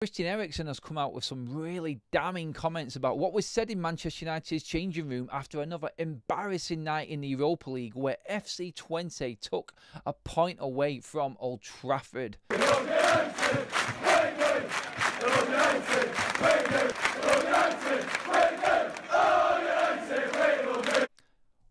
Christian Eriksen has come out with some really damning comments about what was said in Manchester United's changing room after another embarrassing night in the Europa League where FC Twente took a point away from Old Trafford.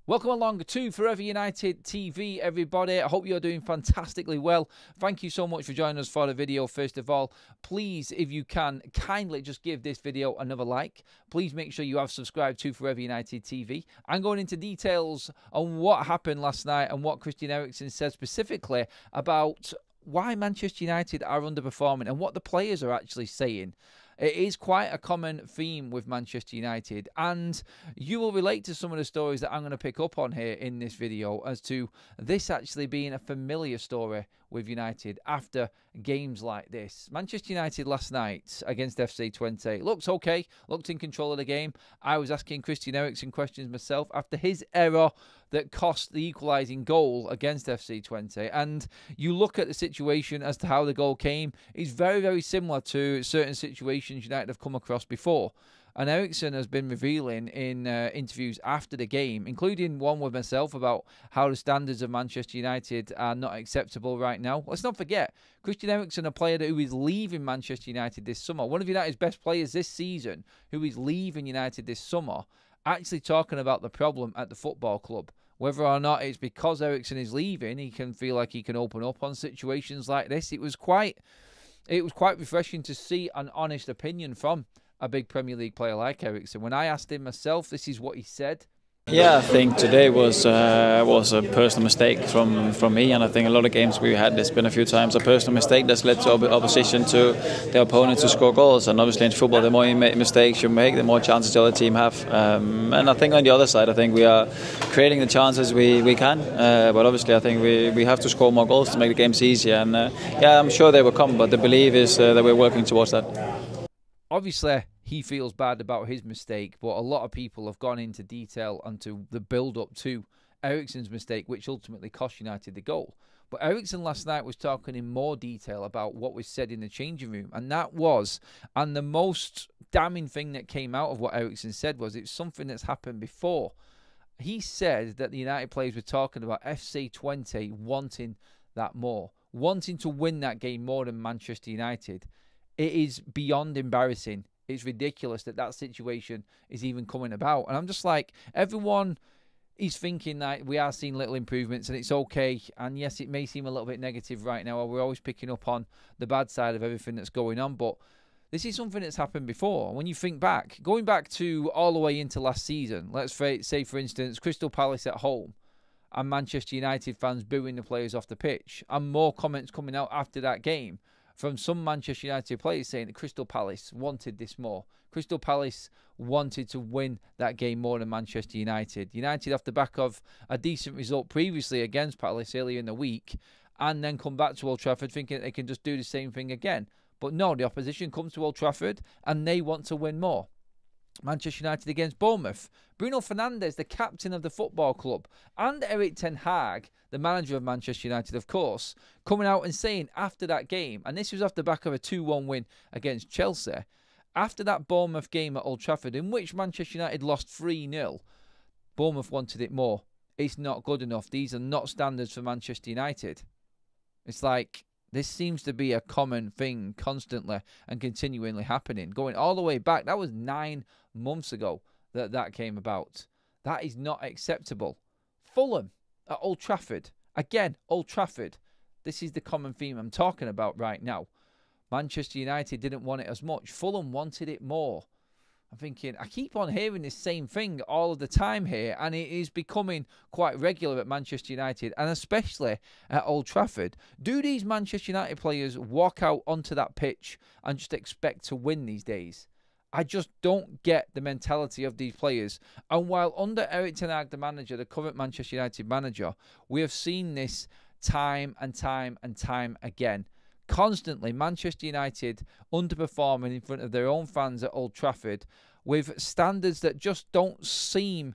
Welcome along to Forever United TV, everybody. I hope you're doing fantastically well. Thank you so much for joining us for the video. First of all, please, if you can, kindly just give this video another like. Please make sure you have subscribed to Forever United TV. I'm going into details on what happened last night and what Christian Eriksen said specifically about why Manchester United are underperforming and what the players are actually saying. It is quite a common theme with Manchester United, and you will relate to some of the stories that I'm going to pick up on here in this video as to this actually being a familiar story with United after games like this. Manchester United last night against FC Twente looked okay, looked in control of the game. I was asking Christian Eriksen questions myself after his error that cost the equalising goal against FC Twente. And you look at the situation as to how the goal came, it's very, very similar to certain situations United have come across before. And Eriksen has been revealing in interviews after the game, including one with myself, about how the standards of Manchester United are not acceptable right now. Let's not forget, Christian Eriksen, a player who is leaving Manchester United this summer, one of United's best players this season, who is leaving United this summer, actually talking about the problem at the football club. Whether or not it's because Eriksen is leaving, he can feel like he can open up on situations like this. It was quite refreshing to see an honest opinion from a big Premier League player like Eriksen. When I asked him myself, this is what he said. Yeah, I think today was a personal mistake from me, and I think a lot of games we had, there's been a few times a personal mistake that's led to opposition to the opponent to score goals. And obviously in football, the more mistakes you make, the more chances the other team have. And I think on the other side, I think we are creating the chances we can, but obviously I think we have to score more goals to make the games easier. And yeah, I'm sure they will come, but the belief is that we're working towards that. Obviously, he feels bad about his mistake, but a lot of people have gone into detail onto the build-up to Eriksen's mistake, which ultimately cost United the goal. But Eriksen last night was talking in more detail about what was said in the changing room, and that was, and the most damning thing that came out of what Eriksen said was, it's something that's happened before. He said that the United players were talking about FC Twente wanting that more, wanting to win that game more than Manchester United. It is beyond embarrassing. It's ridiculous that that situation is even coming about. And I'm just like, everyone is thinking that we are seeing little improvements and it's okay. And yes, it may seem a little bit negative right now. We're always picking up on the bad side of everything that's going on. But this is something that's happened before. When you think back, going back to all the way into last season, let's say, for instance, Crystal Palace at home and Manchester United fans booing the players off the pitch, and more comments coming out after that game from some Manchester United players saying that Crystal Palace wanted this more. Crystal Palace wanted to win that game more than Manchester United. United off the back of a decent result previously against Palace earlier in the week, and then come back to Old Trafford thinking they can just do the same thing again. But no, the opposition comes to Old Trafford and they want to win more. Manchester United against Bournemouth. Bruno Fernandes, the captain of the football club, and Erik ten Hag, the manager of Manchester United, of course, coming out and saying after that game, and this was off the back of a 2-1 win against Chelsea, after that Bournemouth game at Old Trafford, in which Manchester United lost 3-0, Bournemouth wanted it more. It's not good enough. These are not standards for Manchester United. It's like, this seems to be a common thing constantly and continually happening. Going all the way back, that was 9 months ago that came about. That is not acceptable. Fulham at Old Trafford. Again, Old Trafford. This is the common theme I'm talking about right now. Manchester United didn't want it as much. Fulham wanted it more. I'm thinking, I keep on hearing this same thing all of the time here, and it is becoming quite regular at Manchester United, and especially at Old Trafford. Do these Manchester United players walk out onto that pitch and just expect to win these days? I just don't get the mentality of these players. And while under Erik ten Hag, the manager, the current Manchester United manager, we have seen this time and time and time again. Constantly, Manchester United underperforming in front of their own fans at Old Trafford with standards that just don't seem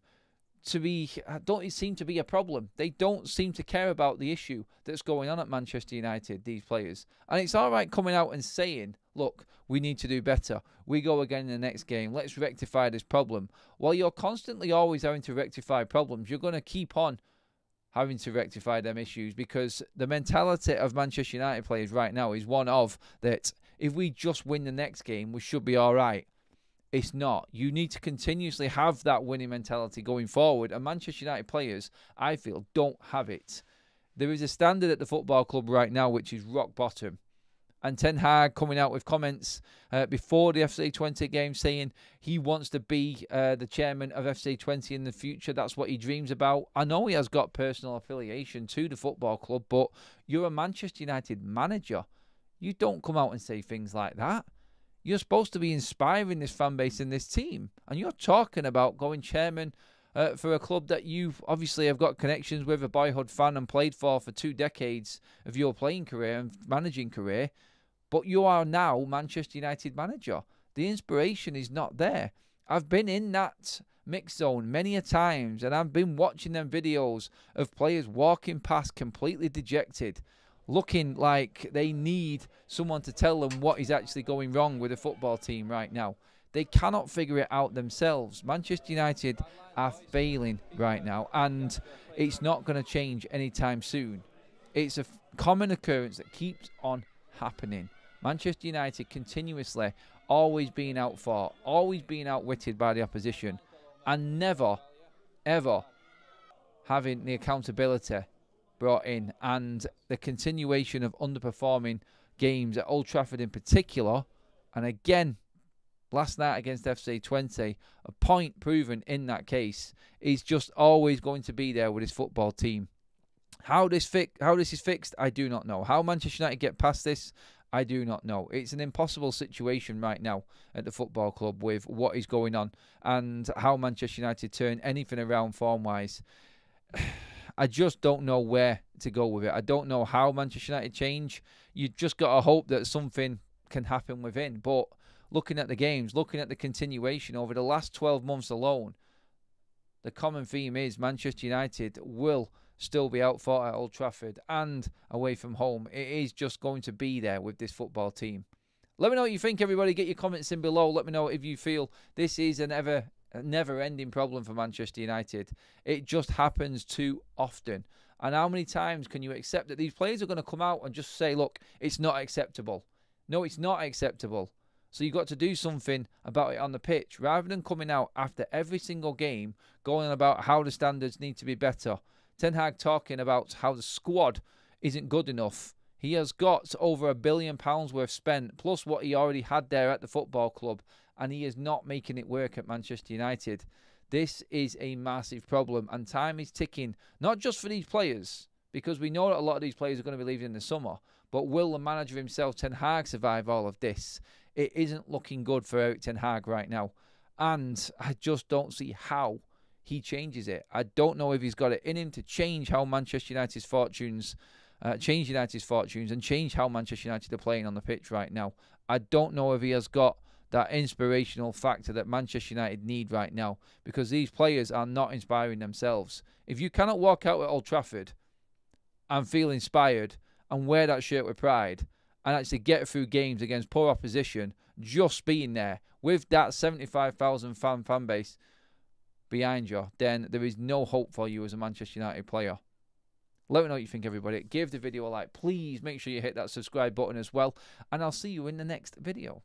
seem to be a problem. They don't seem to care about the issue that's going on at Manchester United, these players. And it's all right coming out and saying, look, we need to do better. We go again in the next game. Let's rectify this problem. While you're constantly always having to rectify problems, you're going to keep on having to rectify them issues, because the mentality of Manchester United players right now is one of that if we just win the next game, we should be all right. It's not. You need to continuously have that winning mentality going forward. And Manchester United players, I feel, don't have it. There is a standard at the football club right now which is rock bottom. And Ten Hag coming out with comments before the FC Twente game saying he wants to be the chairman of FC Twente in the future. That's what he dreams about. I know he has got personal affiliation to the football club, but you're a Manchester United manager. You don't come out and say things like that. You're supposed to be inspiring this fan base and this team. And you're talking about going chairman for a club that you obviously have got connections with, a boyhood fan, and played for 2 decades of your playing career and managing career. But you are now Manchester United manager. The inspiration is not there. I've been in that mix zone many a times, and I've been watching them videos of players walking past completely dejected, looking like they need someone to tell them what is actually going wrong with the football team right now. They cannot figure it out themselves. Manchester United are failing right now, and it's not going to change anytime soon. It's a common occurrence that keeps on happening. Manchester United continuously always being outfought, always being outwitted by the opposition, and never, ever having the accountability brought in, and the continuation of underperforming games at Old Trafford in particular. And again, last night against FC Twente, a point proven in that case, is just always going to be there with his football team. How this is fixed, I do not know. How Manchester United get past this, I do not know. It's an impossible situation right now at the football club with what is going on, and how Manchester United turn anything around form-wise. I just don't know where to go with it. I don't know how Manchester United change. You just got to hope that something can happen within. But looking at the games, looking at the continuation over the last 12 months alone, the common theme is Manchester United will still be outfought at Old Trafford and away from home. It is just going to be there with this football team. Let me know what you think, everybody. Get your comments in below. Let me know if you feel this is a never-ending problem for Manchester United. It just happens too often. And how many times can you accept that these players are going to come out and just say, look, it's not acceptable? No, it's not acceptable. So you've got to do something about it on the pitch, rather than coming out after every single game going on about how the standards need to be better. Ten Hag talking about how the squad isn't good enough. He has got over £1 billion worth spent, plus what he already had there at the football club, and he is not making it work at Manchester United. This is a massive problem, and time is ticking, not just for these players, because we know that a lot of these players are going to be leaving in the summer, but will the manager himself, Ten Hag, survive all of this? It isn't looking good for Erik Ten Hag right now, and I just don't see how he changes it. I don't know if he's got it in him to change how Manchester United's fortunes, and change how Manchester United are playing on the pitch right now. I don't know if he has got that inspirational factor that Manchester United need right now, because these players are not inspiring themselves. If you cannot walk out at Old Trafford and feel inspired and wear that shirt with pride and actually get through games against poor opposition, just being there with that 75,000 fan base behind you, then there is no hope for you as a Manchester United player. Let me know what you think, everybody. Give the video a like. Please make sure you hit that subscribe button as well, and I'll see you in the next video.